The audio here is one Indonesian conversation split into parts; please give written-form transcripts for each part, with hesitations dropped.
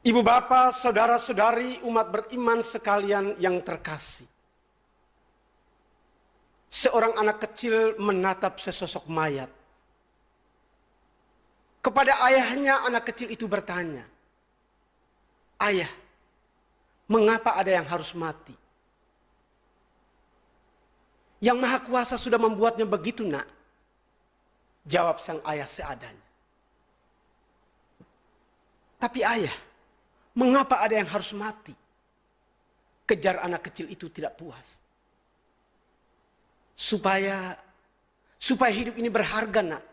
Ibu bapak, saudara-saudari, umat beriman sekalian yang terkasih. Seorang anak kecil menatap sesosok mayat. Kepada ayahnya anak kecil itu bertanya, "Ayah, mengapa ada yang harus mati?" "Yang Maha Kuasa sudah membuatnya begitu, Nak," jawab sang ayah seadanya. "Tapi ayah, mengapa ada yang harus mati?" kejar anak kecil itu tidak puas. Supaya hidup ini berharga, Nak,"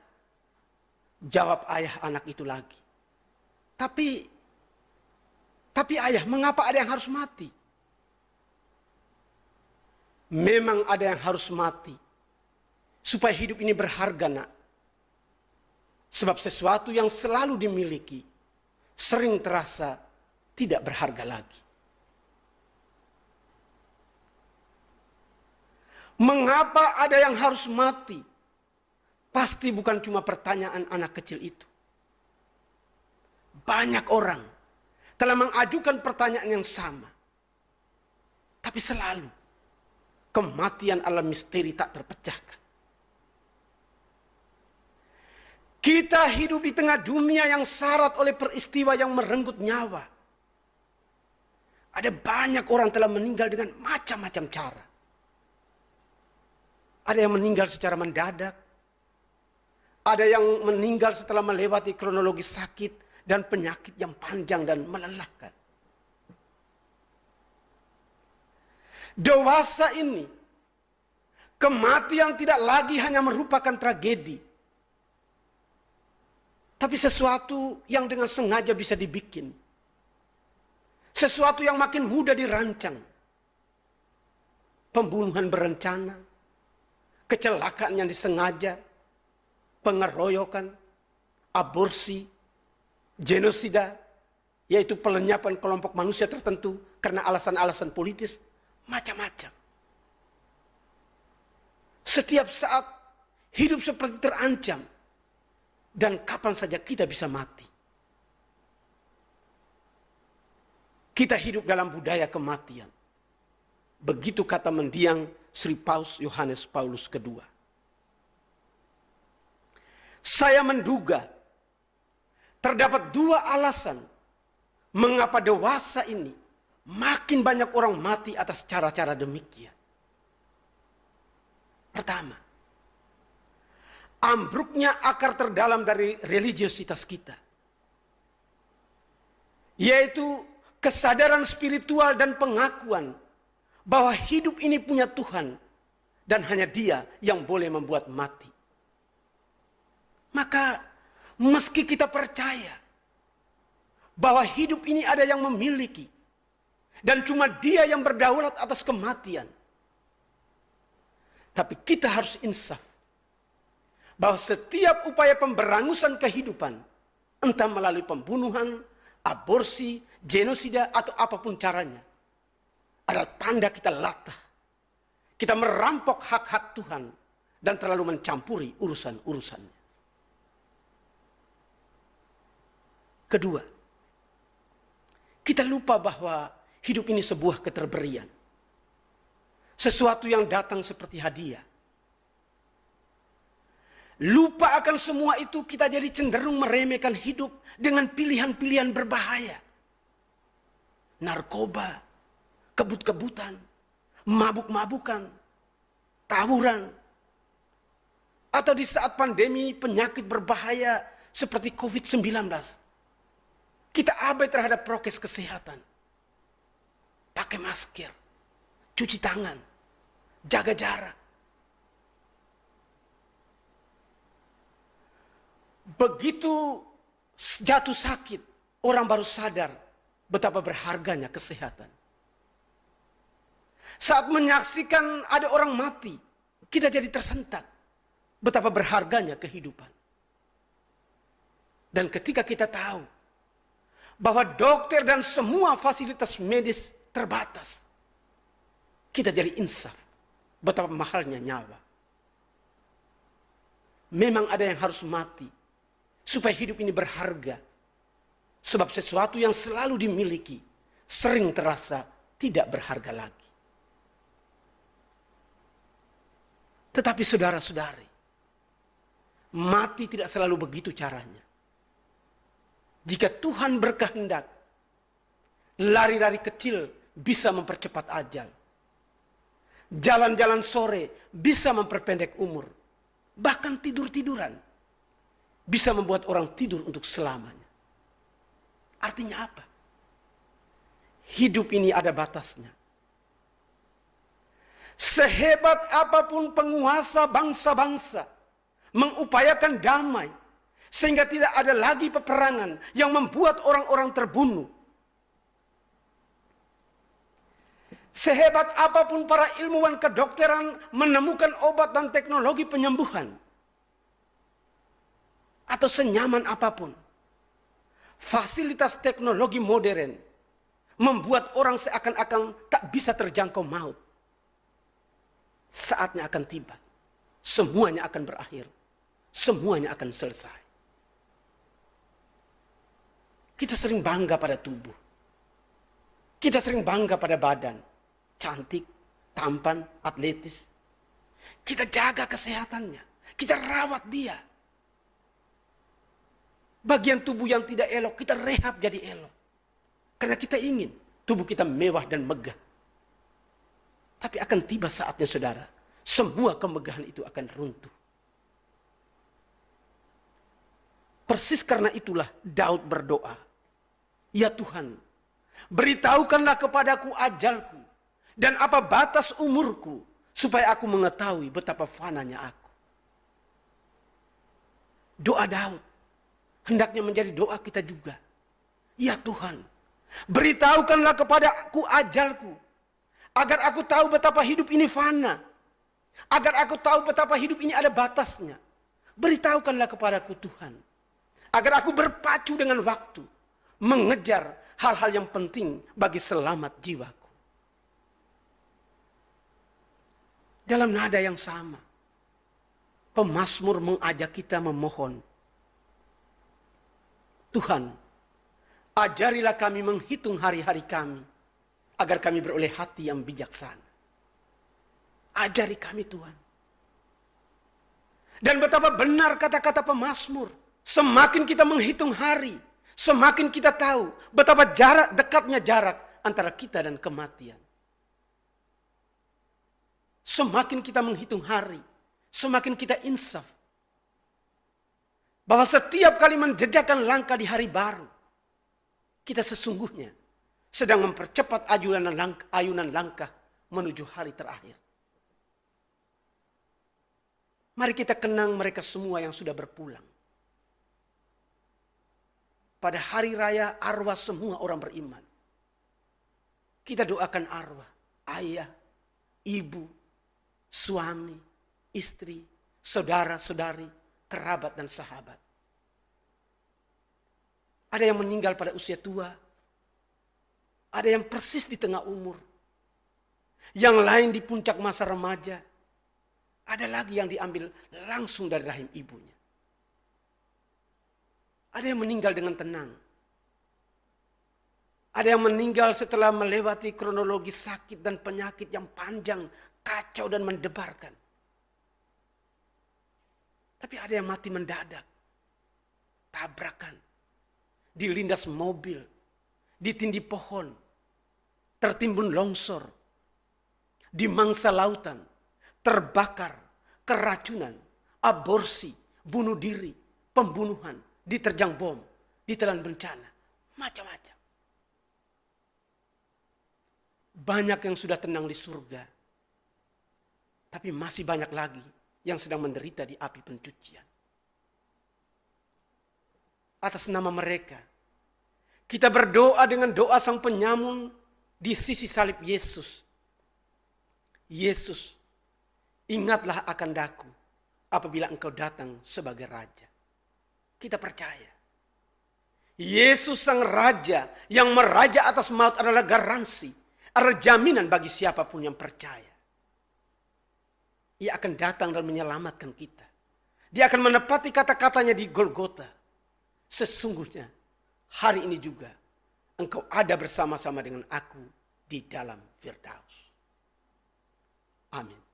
jawab ayah anak itu lagi. Tapi ayah, mengapa ada yang harus mati?" "Memang ada yang harus mati supaya hidup ini berharga, Nak. Sebab sesuatu yang selalu dimiliki sering terasa tidak berharga lagi." Mengapa ada yang harus mati? Pasti bukan cuma pertanyaan anak kecil itu. Banyak orang telah mengajukan pertanyaan yang sama. Tapi selalu kematian alam misteri tak terpecahkan. Kita hidup di tengah dunia yang syarat oleh peristiwa yang merenggut nyawa. Ada banyak orang telah meninggal dengan macam-macam cara. Ada yang meninggal secara mendadak. Ada yang meninggal setelah melewati kronologi sakit dan penyakit yang panjang dan melelahkan. Dewasa ini, kematian tidak lagi hanya merupakan tragedi, tapi sesuatu yang dengan sengaja bisa dibikin. Sesuatu yang makin mudah dirancang. Pembunuhan berencana, kecelakaan yang disengaja, pengeroyokan, aborsi, genosida, yaitu pelenyapan kelompok manusia tertentu karena alasan-alasan politis, macam-macam. Setiap saat hidup seperti terancam, dan kapan saja kita bisa mati. Kita hidup dalam budaya kematian. Begitu kata mendiang Sri Paus Yohanes Paulus II. Saya menduga terdapat dua alasan mengapa dewasa ini makin banyak orang mati atas cara-cara demikian. Pertama, ambruknya akar terdalam dari religiositas kita, yaitu kesadaran spiritual dan pengakuan bahwa hidup ini punya Tuhan dan hanya Dia yang boleh membuat mati. Maka meski kita percaya bahwa hidup ini ada yang memiliki dan cuma Dia yang berdaulat atas kematian, tapi kita harus insaf bahwa setiap upaya pemberangusan kehidupan, entah melalui pembunuhan, aborsi, genosida, atau apapun caranya, adalah tanda kita latah. Kita merampok hak-hak Tuhan dan terlalu mencampuri urusan-urusannya. Kedua, kita lupa bahwa hidup ini sebuah keterberian. Sesuatu yang datang seperti hadiah. Lupa akan semua itu, kita jadi cenderung meremehkan hidup dengan pilihan-pilihan berbahaya. Narkoba, kebut-kebutan, mabuk-mabukan, tawuran. Atau di saat pandemi penyakit berbahaya seperti COVID-19. Kita abai terhadap prokes kesehatan. Pakai masker, cuci tangan, jaga jarak. Begitu jatuh sakit, orang baru sadar betapa berharganya kesehatan. Saat menyaksikan ada orang mati, kita jadi tersentak betapa berharganya kehidupan. Dan ketika kita tahu bahwa dokter dan semua fasilitas medis terbatas, kita jadi insaf betapa mahalnya nyawa. Memang ada yang harus mati supaya hidup ini berharga. Sebab sesuatu yang selalu dimiliki sering terasa tidak berharga lagi. Tetapi saudara-saudari, mati tidak selalu begitu caranya. Jika Tuhan berkehendak, lari-lari kecil bisa mempercepat ajal. Jalan-jalan sore bisa memperpendek umur. Bahkan tidur-tiduran bisa membuat orang tidur untuk selamanya. Artinya apa? Hidup ini ada batasnya. Sehebat apapun penguasa bangsa-bangsa mengupayakan damai, sehingga tidak ada lagi peperangan yang membuat orang-orang terbunuh. Sehebat apapun para ilmuwan kedokteran menemukan obat dan teknologi penyembuhan, atau senyaman apapun, fasilitas teknologi modern membuat orang seakan-akan tak bisa terjangkau maut. Saatnya akan tiba. Semuanya akan berakhir. Semuanya akan selesai. Kita sering bangga pada tubuh. Kita sering bangga pada badan. Cantik, tampan, atletis. Kita jaga kesehatannya. Kita rawat dia. Bagian tubuh yang tidak elok, kita rehab jadi elok. Karena kita ingin tubuh kita mewah dan megah. Tapi akan tiba saatnya saudara, semua kemegahan itu akan runtuh. Persis karena itulah Daud berdoa, "Ya Tuhan, beritahukanlah kepadaku ajalku dan apa batas umurku, supaya aku mengetahui betapa fananya aku." Doa Daud hendaknya menjadi doa kita juga. Ya Tuhan, beritahukanlah kepadaku ajalku, agar aku tahu betapa hidup ini fana. Agar aku tahu betapa hidup ini ada batasnya. Beritahukanlah kepadaku Tuhan, agar aku berpacu dengan waktu, mengejar hal-hal yang penting bagi selamat jiwaku. Dalam nada yang sama, pemazmur mengajak kita memohon, Tuhan, ajarilah kami menghitung hari-hari kami, agar kami beroleh hati yang bijaksana. Ajari kami Tuhan. Dan betapa benar kata-kata pemazmur. Semakin kita menghitung hari, semakin kita tahu betapa dekatnya jarak antara kita dan kematian. Semakin kita menghitung hari, semakin kita insaf. Bahwa setiap kali menjejakkan langkah di hari baru, kita sesungguhnya sedang mempercepat ayunan langkah menuju hari terakhir. Mari kita kenang mereka semua yang sudah berpulang. Pada hari raya arwah semua orang beriman. Kita doakan arwah ayah, ibu, suami, istri, saudara-saudari, kerabat dan sahabat. Ada yang meninggal pada usia tua. Ada yang persis di tengah umur. Yang lain di puncak masa remaja. Ada lagi yang diambil langsung dari rahim ibunya. Ada yang meninggal dengan tenang. Ada yang meninggal setelah melewati kronologi sakit dan penyakit yang panjang, kacau dan mendebarkan. Tapi ada yang mati mendadak. Tabrakan. Dilindas mobil. Ditindih pohon. Tertimbun longsor. Dimangsa lautan. Terbakar. Keracunan. Aborsi. Bunuh diri. Pembunuhan. Diterjang bom. Ditelan bencana. Macam-macam. Banyak yang sudah tenang di surga. Tapi masih banyak lagi yang sedang menderita di api pencucian. Atas nama mereka, kita berdoa dengan doa sang penyamun di sisi salib Yesus. Yesus, ingatlah akan daku apabila engkau datang sebagai Raja. Kita percaya. Yesus sang Raja yang meraja atas maut adalah garansi, adalah jaminan bagi siapapun yang percaya. Ia akan datang dan menyelamatkan kita. Dia akan menepati kata-katanya di Golgota. Sesungguhnya hari ini juga engkau ada bersama-sama dengan aku di dalam Firdaus. Amin.